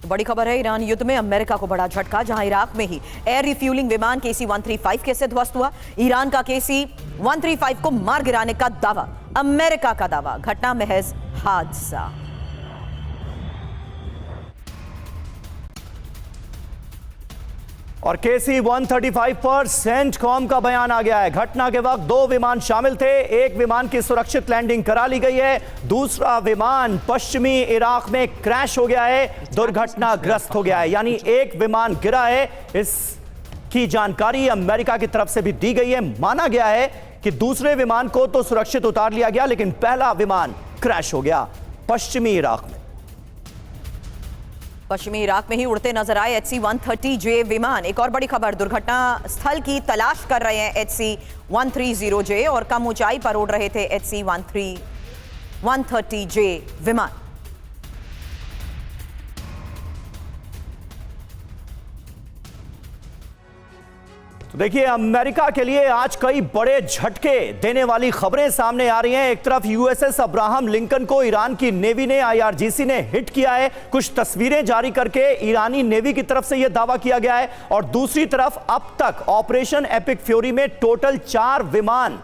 बड़ी खबर है, ईरान युद्ध में अमेरिका को बड़ा झटका। जहां इराक में ही एयर रिफ्यूलिंग विमान KC-135 कैसे ध्वस्त हुआ। ईरान का KC-135 को मार गिराने का दावा, अमेरिका का दावा, घटना महज हादसा। और KC-135 पर सेंटकॉम का बयान आ गया है। घटना के वक्त 2 विमान शामिल थे। एक विमान की सुरक्षित लैंडिंग करा ली गई है, दूसरा विमान पश्चिमी इराक में क्रैश हो गया है, दुर्घटनाग्रस्त हो गया है। यानी एक विमान गिरा है, इसकी जानकारी अमेरिका की तरफ से भी दी गई है। माना गया है कि दूसरे विमान को तो सुरक्षित उतार लिया गया, लेकिन पहला विमान क्रैश हो गया पश्चिमी इराक में। पश्चिमी इराक में ही उड़ते नजर आए HC-130J विमान। एक और बड़ी खबर, दुर्घटना स्थल की तलाश कर रहे हैं HC-130J और कम ऊंचाई पर उड़ रहे थे HC-130J विमान। तो देखिए, अमेरिका के लिए आज कई बड़े झटके देने वाली खबरें सामने आ रही हैं। एक तरफ USS अब्राहम लिंकन को ईरान की नेवी ने, IRGC ने हिट किया है। कुछ तस्वीरें जारी करके ईरानी नेवी की तरफ से यह दावा किया गया है। और दूसरी तरफ अब तक ऑपरेशन एपिक फ्यूरी में टोटल 4 विमान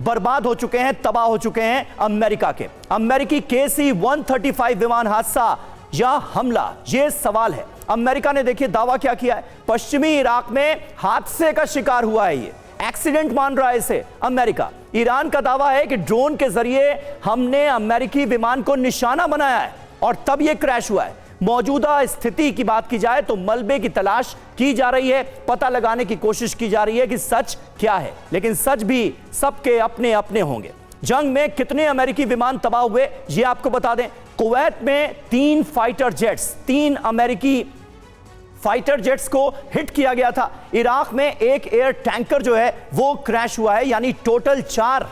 बर्बाद हो चुके हैं, तबाह हो चुके हैं अमेरिका के। अमेरिकी KC-135 विमान हादसा या हमला, यह सवाल है। अमेरिका ने देखिए दावा क्या किया है, पश्चिमी इराक में हादसे का शिकार हुआ है। ये एक्सीडेंट मान रहा है इसे अमेरिका। ईरान का दावा है कि ड्रोन के जरिए हमने अमेरिकी विमान को निशाना बनाया है और तब यह क्रैश हुआ है। मौजूदा स्थिति की बात की जाए तो मलबे की तलाश की जा रही है, पता लगाने की कोशिश की जा रही है कि सच क्या है, लेकिन सच भी सबके अपने अपने होंगे। जंग में कितने अमेरिकी विमान तबाह हुए ये आपको बता दें। कुवैत में 3 फाइटर जेट्स, 3 अमेरिकी फाइटर जेट्स को हिट किया गया था। इराक में एक एयर टैंकर जो है वो क्रैश हुआ है। यानी टोटल 4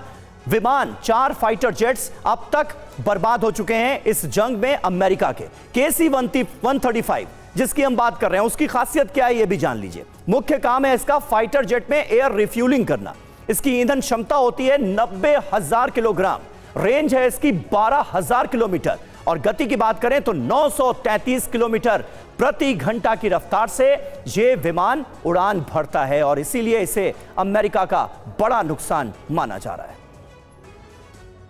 विमान, 4 फाइटर जेट्स अब तक बर्बाद हो चुके हैं इस जंग में अमेरिका के। KC-135 जिसकी हम बात कर रहे हैं, उसकी खासियत क्या है ये भी जान लीजिए। मुख्य काम है इसका फाइटर जेट में एयर रिफ्यूलिंग करना। इसकी ईंधन क्षमता होती है 90,000 किलोग्राम, रेंज है इसकी 12,000 किलोमीटर और गति की बात करें तो 933 किलोमीटर प्रति घंटा की रफ्तार से यह विमान उड़ान भरता है और इसीलिए इसे अमेरिका का बड़ा नुकसान माना जा रहा है।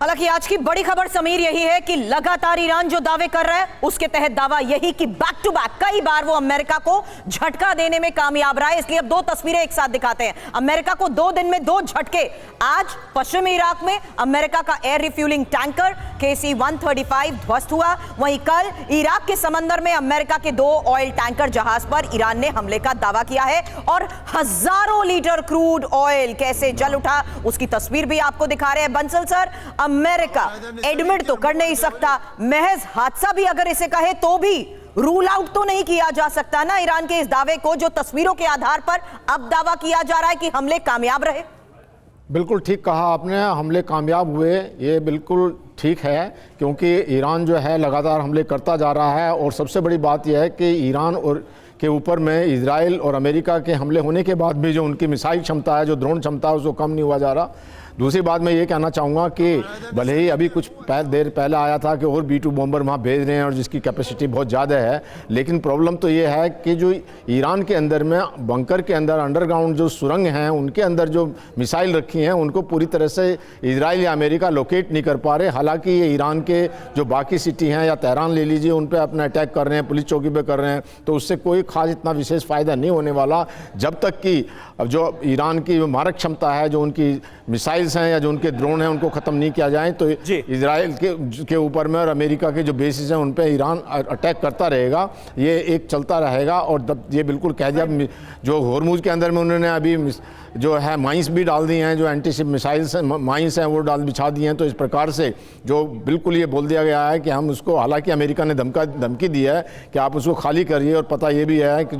हालांकि आज की बड़ी खबर समीर यही है कि लगातार ईरान जो दावे कर रहा है उसके तहत दावा यही कि बैक टू बैक कई बार वो अमेरिका को झटका देने में कामयाब रहा है। इसलिए अब 2 तस्वीरें एक साथ दिखाते हैं। अमेरिका को 2 दिन में 2 झटके। आज पश्चिमी इराक में अमेरिका का एयर रिफ्यूलिंग टैंकर KC-135 ध्वस्त हुआ। वहीं कल इराक के समंदर में अमेरिका के 2 ऑयल टैंकर जहाज पर ईरान ने हमले का दावा किया है और हजारों लीटर क्रूड ऑयल कैसे जल उठा उसकी तस्वीर भी आपको दिखा रहे हैं। बंसल सर, अमेरिका एडमिट तो कर नहीं सकता, महज हादसा भी अगर इसे कहे तो भी रूल आउट तो नहीं किया जा सकता ना ईरान के इस दावे को, जो तस्वीरों के आधार पर अब दावा किया जा रहा है कि हमले कामयाब रहे। बिल्कुल ठीक कहा आपने, हमले कामयाब हुए, ये बिल्कुल ठीक है, क्योंकि ईरान जो है लगातार हमले करता जा रहा है। और सबसे बड़ी बात यह है कि ईरान और के ऊपर में इजराइल और अमेरिका के हमले होने के बाद भी जो उनकी मिसाइल क्षमता है, जो ड्रोन क्षमता है, उसको कम नहीं हुआ जा रहा। दूसरी बात मैं ये कहना चाहूँगा कि भले ही अभी कुछ देर पहले आया था कि और B-2 बॉम्बर वहाँ भेज रहे हैं और जिसकी कैपेसिटी बहुत ज़्यादा है, लेकिन प्रॉब्लम तो ये है कि जो ईरान के अंदर में बंकर के अंदर अंडरग्राउंड जो सुरंग हैं उनके अंदर जो मिसाइल रखी हैं उनको पूरी तरह से इजराइल या अमेरिका लोकेट नहीं कर पा रहे। हालांकि ये ईरान के जो बाकी सिटी हैं या तेहरान ले लीजिए, उन पर अपना अटैक कर रहे हैं, पुलिस चौकी पर कर रहे हैं, तो उससे कोई खास इतना विशेष फ़ायदा नहीं होने वाला जब तक कि जो ईरान की मारक क्षमता है, जो उनकी मिसाइल्स हैं या जो उनके ड्रोन हैं, उनको ख़त्म नहीं किया जाए तो इजराइल के ऊपर में और अमेरिका के जो बेसिस हैं उन पे ईरान अटैक करता रहेगा। ये एक चलता रहेगा। और ये बिल्कुल कह दिया, जो होर्मुज के अंदर में उन्होंने अभी जो है माइंस भी डाल दी हैं, जो एंटीशिप मिसाइल्स माइंस हैं वो बिछा दी हैं। तो इस प्रकार से जो बिल्कुल ये बोल दिया गया है कि हम उसको, हालांकि अमेरिका ने धमकी दी है कि आप उसको खाली करिए। और पता ये भी है कि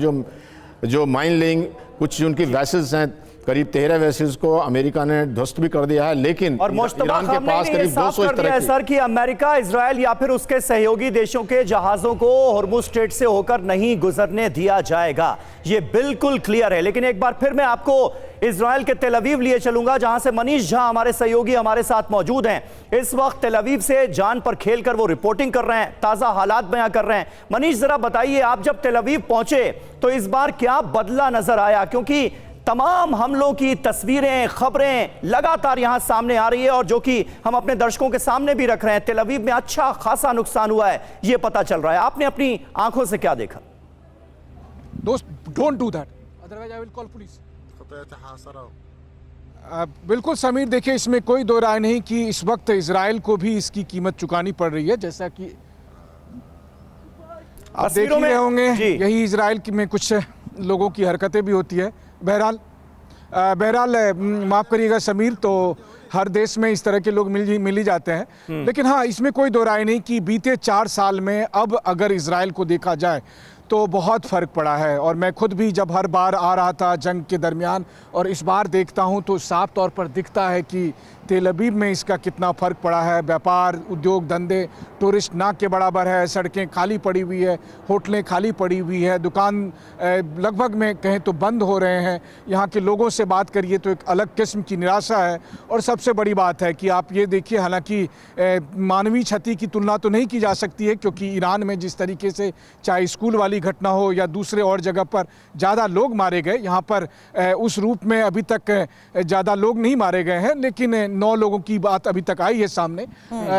जो माइन लेइंग कुछ उनकी वेसल्स हैं, करीब 13 वेसल्स को अमेरिका ने ध्वस्त भी कर दिया है। लेकिन और ईरान के पास करीब 200 इस तरह सर कि अमेरिका, इजराइल या फिर उसके सहयोगी देशों के जहाजों को हॉर्मुज स्ट्रेट से होकर नहीं गुजरने दिया जाएगा, ये बिल्कुल क्लियर है। लेकिन एक बार फिर मैं आपको इजराइल के तेल अवीव लिए चलूंगा, जहां से मनीष झा हमारे सहयोगी हमारे साथ मौजूद हैं। इस वक्त तेल अवीव से जान पर खेलकर वो रिपोर्टिंग कर रहे हैं, ताजा हालात बयां कर रहे हैं। मनीष, जरा बताइए, आप जब तेल अवीव पहुंचे तो इस बार क्या बदला नजर आया? क्योंकि तमाम हमलों की तस्वीरें, खबरें लगातार यहां सामने आ रही है और जो कि हम अपने दर्शकों के सामने भी रख रहे हैं। तेल अवीव में अच्छा खासा नुकसान हुआ है, यह पता चल रहा है। आपने अपनी आंखों से क्या देखा? दोस्त, don't do that, otherwise I will call police. बिल्कुल समीर, देखिए इसमें कोई दो राय नहीं कि इस वक्त इजराइल को भी इसकी कीमत चुकानी पड़ रही है, जैसा कि आप देख ही रहे होंगे। यही इजराइल में कुछ लोगों की हरकतें भी होती है। बहरहाल माफ़ करिएगा समीर, तो हर देश में इस तरह के लोग मिल ही जाते हैं। लेकिन हाँ, इसमें कोई दो राय नहीं कि बीते 4 साल में अब अगर इजराइल को देखा जाए तो बहुत फ़र्क पड़ा है। और मैं खुद भी जब हर बार आ रहा था जंग के दरमियान और इस बार देखता हूं तो साफ तौर पर दिखता है कि तेल अवीव में इसका कितना फ़र्क पड़ा है। व्यापार, उद्योग धंधे टूरिस्ट ना के बराबर है, सड़कें खाली पड़ी हुई है, होटलें खाली पड़ी हुई है, दुकान लगभग में कहें तो बंद हो रहे हैं। यहाँ के लोगों से बात करिए तो एक अलग किस्म की निराशा है। और सबसे बड़ी बात है कि आप ये देखिए, हालांकि मानवीय क्षति की तुलना तो नहीं की जा सकती है, क्योंकि ईरान में जिस तरीके से चाहे स्कूल वाली घटना हो या दूसरे और जगह पर ज़्यादा लोग मारे गए, यहाँ पर उस रूप में अभी तक ज़्यादा लोग नहीं मारे गए हैं, लेकिन 9 लोगों की बात अभी तक आई है सामने।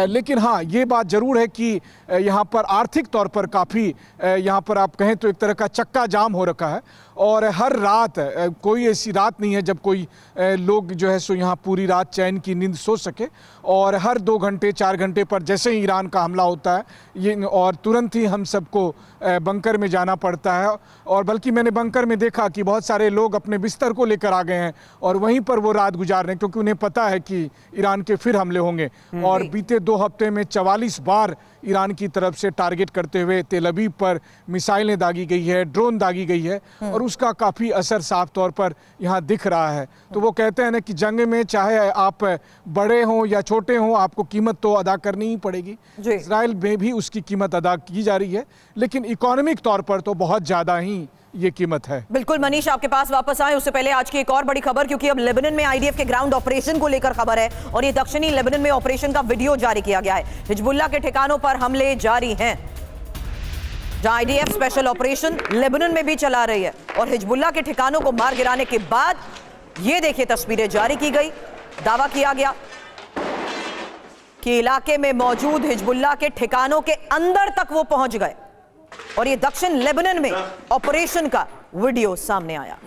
लेकिन हाँ, ये बात जरूर है कि यहाँ पर आर्थिक तौर पर काफ़ी, यहाँ पर आप कहें तो एक तरह का चक्का जाम हो रखा है। और हर रात कोई ऐसी रात नहीं है जब कोई लोग जो है सो यहाँ पूरी रात चैन की नींद सो सके। और हर 2 घंटे 4 घंटे पर जैसे ही ईरान का हमला होता है ये, और तुरंत ही हम सबको बंकर में जाना पड़ता है। और बल्कि मैंने बंकर में देखा कि बहुत सारे लोग अपने बिस्तर को लेकर आ गए हैं और वहीं पर वो रात गुजार रहे हैं, क्योंकि उन्हें पता है कि ईरान के फिर हमले होंगे। और बीते 2 हफ्ते में 44 बार ईरान की तरफ से टारगेट करते हुए तेल अवीव पर मिसाइलें दागी गई है, ड्रोन दागी गई है, और उसका काफ़ी असर साफ तौर पर यहाँ दिख रहा है। तो वो कहते हैं ना कि जंग में चाहे आप बड़े हों या छोटे हों, आपको कीमत तो अदा करनी ही पड़ेगी। इजराइल में भी उसकी कीमत अदा की जा रही है, लेकिन इकोनॉमिक तौर पर तो बहुत ज़्यादा ही ये कीमत है। बिल्कुल मनीष, आपके पास वापस आए उससे पहले आज की एक और बड़ी खबर, क्योंकि अब लेबनान में आईडीएफ के ग्राउंड ऑपरेशन को लेकर खबर है और ये दक्षिणी लेबनान में ऑपरेशन का वीडियो जारी किया गया है। हिजबुल्लाह के ठिकानों पर हमले जारी हैं, जहां आईडीएफ स्पेशल ऑपरेशन लेबनान में भी चला रही है और हिजबुल्लाह के ठिकानों को मार गिराने के बाद ये देखिए तस्वीरें जारी की गई। दावा किया गया कि इलाके में मौजूद हिजबुल्लाह के ठिकानों के अंदर तक वो पहुंच गए और ये दक्षिण लेबनान में ऑपरेशन का वीडियो सामने आया।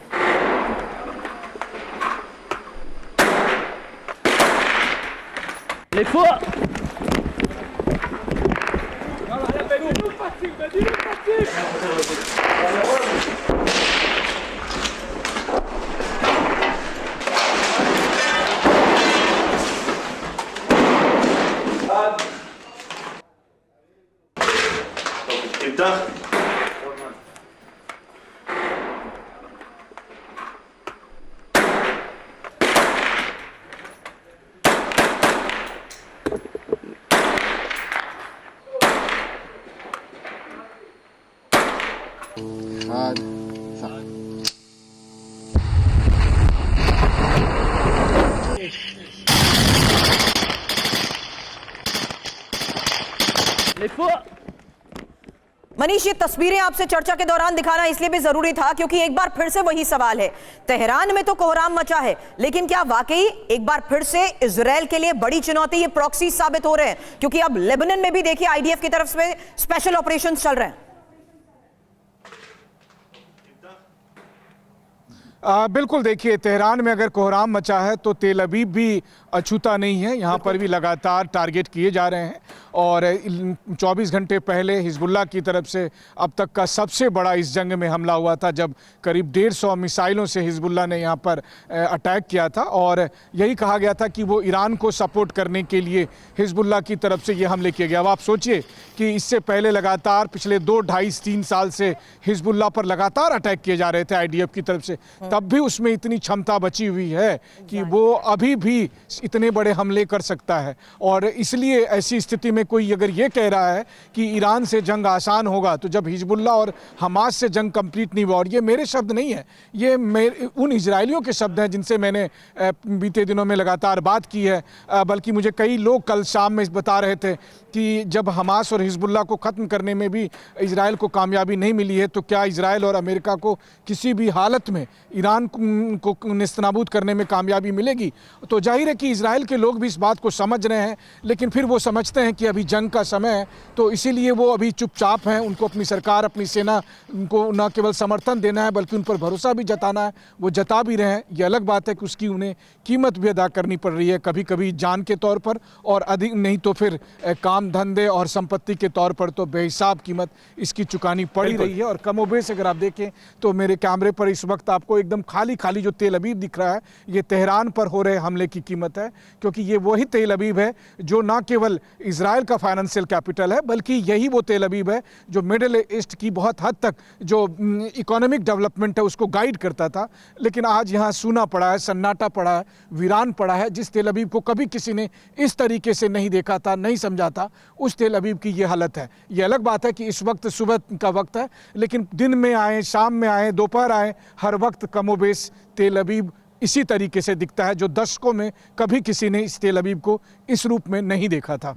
मनीष, ये तस्वीरें आपसे चर्चा के दौरान दिखाना इसलिए भी जरूरी था क्योंकि एक बार फिर से वही सवाल है। तेहरान में तो कोहराम मचा है, लेकिन क्या वाकई एक बार फिर से इजराइल के लिए बड़ी चुनौती ये प्रॉक्सी साबित हो रहे हैं? क्योंकि अब लेबनान में भी देखिए आईडीएफ की तरफ से स्पेशल ऑपरेशंस चल रहे हैं। बिल्कुल, देखिए तेहरान में अगर कोहराम मचा है तो तेल अवीव भी अछूता नहीं है। यहाँ पर भी लगातार टारगेट किए जा रहे हैं और 24 घंटे पहले हिजबुल्लाह की तरफ से अब तक का सबसे बड़ा इस जंग में हमला हुआ था, जब करीब 150 मिसाइलों से हिजबुल्लाह ने यहाँ पर अटैक किया था। और यही कहा गया था कि वो ईरान को सपोर्ट करने के लिए हिजबुल्लाह की तरफ से ये हमले किए गए। अब आप सोचिए कि इससे पहले लगातार पिछले 2, 2.5, 3 साल से हिजबुल्लाह पर लगातार अटैक किए जा रहे थे आईडीएफ की तरफ से। तब भी उसमें इतनी क्षमता बची हुई है कि वो अभी भी इतने बड़े हमले कर सकता है। और इसलिए ऐसी स्थिति में कोई अगर ये कह रहा है कि ईरान से जंग आसान होगा, तो जब हिजबुल्ला और हमास से जंग कंप्लीट नहीं हुआ, और ये मेरे शब्द नहीं है, ये उन इजरायलियों के शब्द हैं जिनसे मैंने बीते दिनों में लगातार बात की है। बल्कि मुझे कई लोग कल शाम में बता रहे थे कि जब हमास और हिजबुल्ला को ख़त्म करने में भी इजराइल को कामयाबी नहीं मिली है, तो क्या इजराइल और अमेरिका को किसी भी हालत में ईरान को निस्तनाबूद करने में कामयाबी मिलेगी? तो जाहिर है कि इजराइल के लोग भी इस बात को समझ रहे हैं, लेकिन फिर वो समझते हैं कि अभी जंग का समय है, तो इसीलिए वो अभी चुपचाप हैं। उनको अपनी सरकार, अपनी सेना को न केवल समर्थन देना है बल्कि उन पर भरोसा भी जताना है। वो जता भी रहे हैं। ये अलग बात है कि उसकी उन्हें कीमत भी अदा करनी पड़ रही है, कभी कभी जान के तौर पर, और अधिक नहीं तो फिर काम धंधे और संपत्ति के तौर पर तो बेहिसाब कीमत इसकी चुकानी पड़ ही रही है। और कमोबेश अगर आप देखें तो मेरे कैमरे पर इस वक्त आपको एकदम खाली खाली जो तेल अवीव दिख रहा है, ये तेहरान पर हो रहे हमले की कीमत है, क्योंकि ये वही तेल अवीव है जो ना केवल इजराइल का फाइनेंशियल कैपिटल है, बल्कि यही वो तेल अवीव है जो मिडिल ईस्ट की बहुत हद तक जो इकोनॉमिक डेवलपमेंट है उसको गाइड करता था। लेकिन आज यहाँ सूना पड़ा है, सन्नाटा पड़ा है, वीरान पड़ा है। जिस तेल अवीव को कभी किसी ने इस तरीके से नहीं देखा था, नहीं समझा था, उस तेल अवीव की ये हालत है। ये अलग बात है कि इस वक्त सुबह का वक्त है, लेकिन दिन में आए, शाम में आए, दोपहर आए, हर वक्त कमोबेश तेल अवीव इसी तरीके से दिखता है, जो दशकों में कभी किसी ने इस तेल अवीव को इस रूप में नहीं देखा था।